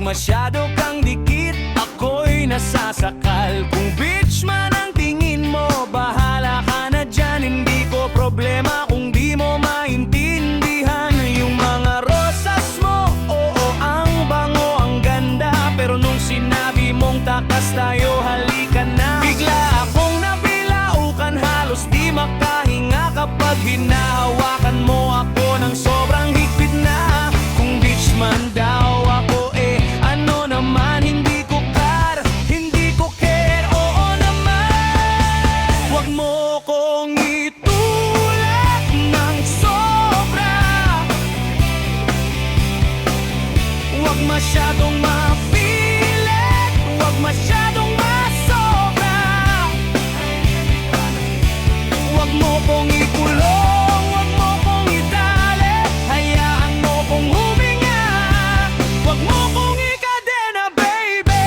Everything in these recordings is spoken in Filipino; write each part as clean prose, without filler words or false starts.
masyado kang dikit, ako'y nasasakal. Kung bitch man ang tingin mo, bahala ka na dyan. Hindi ko problema kung di mo maintindihan yung mga rosas mo. Oo, ang bango, ang ganda, pero nung sinabi mong takas tayo, halika na, bigla akong nabilaukan, halos di makahinga kapag hinahawakan mo ako ng sobrang higpit na. Kung bitch man daw ako, ano naman, hindi ko care, hindi ko care, oo naman. Huwag mo kong itulak ng sobra, huwag masyadong mapilit, huwag masyadong masobra. Huwag mo kong ikulong, huwag mo kong itali, hayaan mo kong huminga, huwag mo kong ikadena, baby.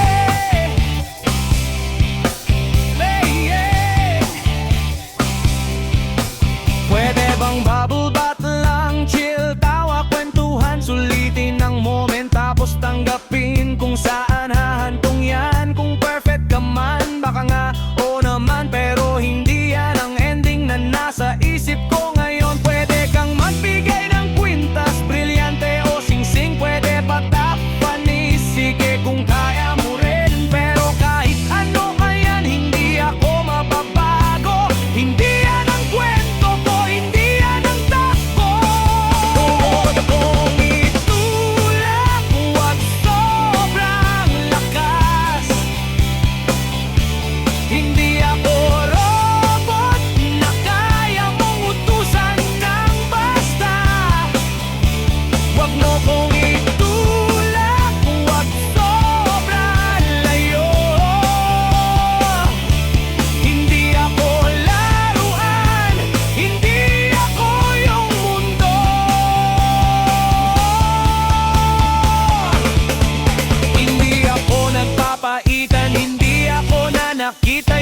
Pwede bang bubble bath lang, chill, tawa, kwentuhan, sulitin ang moment tapos tanggapin kung saan hahantong yan. Kung perfect ka man, baka nga oo naman, pero hindi yan ang ending na nasa isip ko ngayon. Pwede kang magbigay ng kwintas, brilyante o singsing, pwede pa top panis, sige kung kaya mo rin. Pero kahit ano ka yan, hindi ako mababago. Hindi yan ang kwento ko, hindi yan ang tako. Huwag kong itulak, huwag sobrang lakas. Hindi ako robot na kaya mong utusan ng basta. Huwag mo kong itulak, huwag sobrang layo. Hindi ako laruan, hindi ako yung mundo. Hindi ako nagpapaitan, hindi ako nanakita